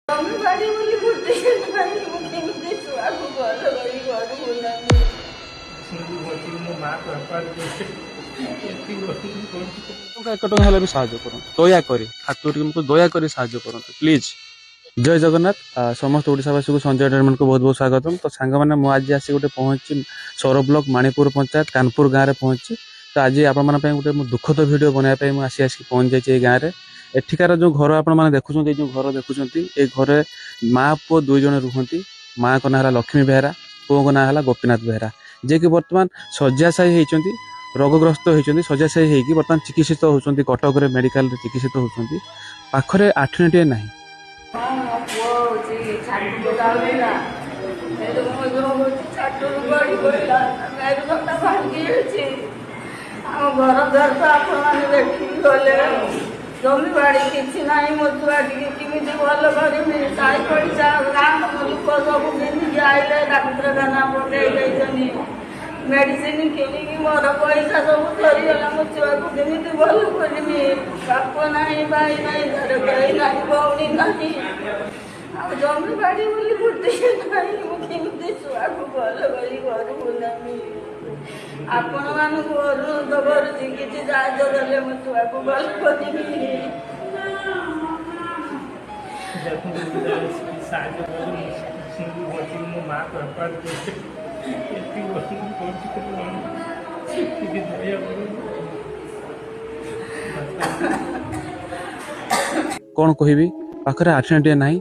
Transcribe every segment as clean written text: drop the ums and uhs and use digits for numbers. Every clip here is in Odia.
ଜମି ବାଡ଼ି ବୋଲି ଗୋଟେ ନାହିଁ, ମୁଁ କେମିତି ଛୁଆକୁ ଭଲ କରି ଘରକୁ ନେବି? ଏକ ଟଙ୍କା ହେଲେ ବି ସାହାଯ୍ୟ କରନ୍ତୁ, ଦୟାକରି ହାତ ଟିକେ ଦୟାକରି ସାହାଯ୍ୟ କରନ୍ତୁ ପ୍ଲିଜ। ଜୟ ଜଗନ୍ନାଥ। ସମସ୍ତ ଓଡ଼ିଶାବାସୀକୁ ସଞ୍ଜୟ ଏଣ୍ଟରଟେନମେଣ୍ଟକୁ ବହୁତ ବହୁତ ସ୍ୱାଗତମ। ତ ସାଙ୍ଗମାନେ ମୁଁ ଆଜି ଆସି ଗୋଟେ ପହଞ୍ଚି ସୌର ବ୍ଲକ ମାଣିପୁର ପଞ୍ଚାୟତ କାନପୁର ଗାଁରେ ପହଞ୍ଚି। ତ ଆଜି ଆପଣମାନଙ୍କ ପାଇଁ ଗୋଟେ ମୁଁ ଦୁଃଖଦ ଭିଡ଼ିଓ ବନାଇବା ପାଇଁ ମୁଁ ଆସିକି ପହଞ୍ଚି ଯାଇଛି ଏଇ ଗାଁରେ। ଏଠିକାର ଯେଉଁ ଘର ଆପଣମାନେ ଦେଖୁଛନ୍ତି, ଏଇ ଯେଉଁ ଘର ଦେଖୁଛନ୍ତି, ଏ ଘରେ ମା ପୁଅ ଦୁଇ ଜଣ ରୁହନ୍ତି। ମାଆଙ୍କ ନାଁ ହେଲା ଲକ୍ଷ୍ମୀ ବେହେରା, ପୁଅଙ୍କ ନାଁ ହେଲା ଗୋପୀନାଥ ବେହେରା, ଯିଏକି ବର୍ତ୍ତମାନ ଶଯ୍ୟାଶାୟୀ ହେଇଛନ୍ତି, ରୋଗଗ୍ରସ୍ତ ହେଇଛନ୍ତି, ଶଯ୍ୟାଶାୟୀ ହେଇକି ବର୍ତ୍ତମାନ ଚିକିତ୍ସିତ ହେଉଛନ୍ତି କଟକରେ ମେଡ଼ିକାଲରେ ଚିକିତ୍ସିତ ହେଉଛନ୍ତି। ପାଖରେ ଆଠୁଣିଟିଏ ନାହିଁ। ହଁ, ମୋ ପୁଅ ହେଉଛି ଛାଟୁକୁ ଯାଉଥିଲା, ସେଠୁ ମୁଁ ଯେଉଁ ହେଉଛି ଛାଟୁରୁ ଗଡ଼ି ପଡ଼ିଲା, ମେରୁଦଣ୍ଡ ଭାଙ୍ଗି ଯାଇଛି। ଆମ ଘର ଦ୍ୱାର ତ ଆପଣମାନେ ଦେଖିକି ଗଲେ, ଜମି ବାଡ଼ି କିଛି ନାହିଁ। ମୋ ଛୁଆ ଟିକେ କେମିତି ଭଲ କରିବି? ସାହି ପଡ଼ିଶା ଗାଁ ଲୋକ ସବୁ ଯେମିତି ଆଇଲେ ଡାକ୍ତରଖାନା ପଠେଇ ଦେଇଛନ୍ତି, ମେଡ଼ିସିନ କିଣିକି ମୋର ପଇସା ସବୁ ସରିଗଲା। ମୋ ଛୁଆକୁ କେମିତି ଭଲ କରିବି? ବାପ ନାହିଁ, ଭାଇ ନାହିଁ, ଘରେ କେହି ନାହିଁ, ଭଉଣୀ ନାହିଁ, ଆଉ ଜମି ବାଡ଼ି ବୋଲି ଗୋଟେ ନାହିଁ। ମୁଁ କେମିତି ଛୁଆକୁ ଭଲ କରି ଘରକୁ ନେବି? ଆପଣମାନଙ୍କୁ ଅନୁରୋଧ କରୁଛି, କିଛି ସାହାଯ୍ୟ ଦେଲେ ମୋ ଛୁଆକୁ ଭଲ କରିବି। ମୋ ମା କ'ଣ କହିବି? ପାଖରେ ଆଠୁଣିଟିଏ ନାହିଁ।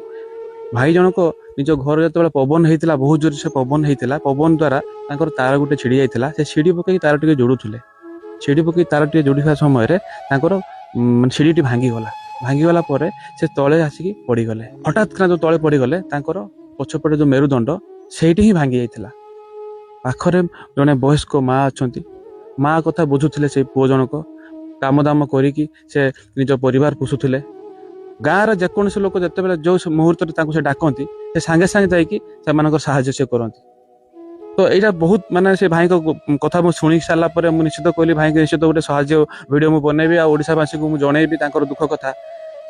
ଭାଇ ଜଣକ ନିଜ ଘର ଯେତେବେଳେ ପବନ ହେଇଥିଲା, ବହୁତ ଜୋର ସେ ପବନ ହେଇଥିଲା, ପବନ ଦ୍ୱାରା ତାଙ୍କର ତାର ଗୋଟେ ଛିଡ଼ି ଯାଇଥିଲା। ସେ ସିଡ଼ି ପକେଇ ତାର ଟିକେ ଯୋଡ଼ୁଥିଲେ। ସିଡ଼ି ପକେଇ ତାର ଟିକେ ଯୋଡ଼ିଥିବା ସମୟରେ ତାଙ୍କର ସିଡ଼ିଟି ଭାଙ୍ଗିଗଲା ପରେ ସେ ତଳେ ଆସିକି ପଡ଼ିଗଲେ। ହଠାତ୍ କିନା ଯେଉଁ ତଳେ ପଡ଼ିଗଲେ, ତାଙ୍କର ପଛପଟେ ଯେଉଁ ମେରୁଦଣ୍ଡ ସେଇଠି ହିଁ ଭାଙ୍ଗି ଯାଇଥିଲା। ପାଖରେ ଜଣେ ବୟସ୍କ ମା ଅଛନ୍ତି। ମା କଥା ବୁଝୁଥିଲେ ସେଇ ପୁଅ ଜଣକ। କାମ ଦାମ କରିକି ସେ ନିଜ ପରିବାର ପୋଷୁଥିଲେ। ଗାଁର ଯେକୌଣସି ଲୋକ ଯେତେବେଳେ ଯେଉଁ ମୁହୂର୍ତ୍ତରେ ତାଙ୍କୁ ସେ ଡାକନ୍ତି, ସେ ସାଙ୍ଗେ ସାଙ୍ଗେ ଯାଇକି ସେମାନଙ୍କର ସାହାଯ୍ୟ ସେ କରନ୍ତି। ତ ଏଇଟା ବହୁତ ମାନେ ସେ ଭାଇଙ୍କ କଥା ମୁଁ ଶୁଣି ସାରିଲା ପରେ ମୁଁ ନିଶ୍ଚିତ କହିଲି ଭାଇଙ୍କୁ ନିଶ୍ଚିତ ଗୋଟେ ସାହାଯ୍ୟ ଭିଡ଼ିଓ ମୁଁ ବନେଇବି, ଆଉ ଓଡ଼ିଶାବାସୀଙ୍କୁ ମୁଁ ଜଣେଇବି ତାଙ୍କର ଦୁଃଖ କଥା।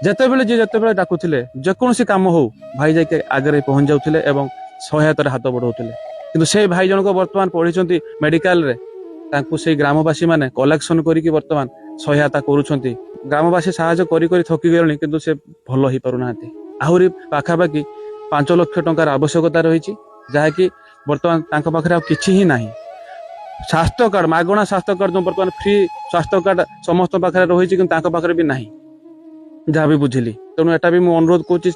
ଯେତେବେଳେ ଡାକୁଥିଲେ, ଯେକୌଣସି କାମ ହଉ, ଭାଇ ଯାଇକି ଆଗରେ ପହଞ୍ଚି ଯାଉଥିଲେ ଏବଂ ସହାୟତାରେ ହାତ ବଢ଼ାଉଥିଲେ। କିନ୍ତୁ ସେ ଭାଇ ଜଣକ ବର୍ତ୍ତମାନ ପଢ଼ିଛନ୍ତି ମେଡ଼ିକାଲରେ। ତାଙ୍କୁ ସେଇ ଗ୍ରାମବାସୀ ମାନେ କଲେକ୍ସନ କରିକି ବର୍ତ୍ତମାନ ସହାୟତା କରୁଛନ୍ତି। ଗ୍ରାମବାସୀ ସାହାଯ୍ୟ କରି କରି ଥକି ଗଲେଣି, କିନ୍ତୁ ସେ ଭଲ ହେଇପାରୁନାହାନ୍ତି। ଆହୁରି ପାଖାପାଖି 5 ଲକ୍ଷ ଟଙ୍କାର ଆବଶ୍ୟକତା ରହିଛି, ଯାହାକି ବର୍ତ୍ତମାନ ତାଙ୍କ ପାଖରେ ଆଉ କିଛି ହିଁ ନାହିଁ। ସ୍ୱାସ୍ଥ୍ୟ କାର୍ଡ଼, ମାଗଣା ସ୍ୱାସ୍ଥ୍ୟ କାର୍ଡ଼, ଯେଉଁ ବର୍ତ୍ତମାନ ଫ୍ରି ସ୍ୱାସ୍ଥ୍ୟ କାର୍ଡ଼ ସମସ୍ତଙ୍କ ପାଖରେ ରହିଛି, କିନ୍ତୁ ତାଙ୍କ ପାଖରେ ବି ନାହିଁ, ଯାହା ବି ବୁଝିଲି। ତେଣୁ ଏଟା ବି ମୁଁ ଅନୁରୋଧ କରୁଛି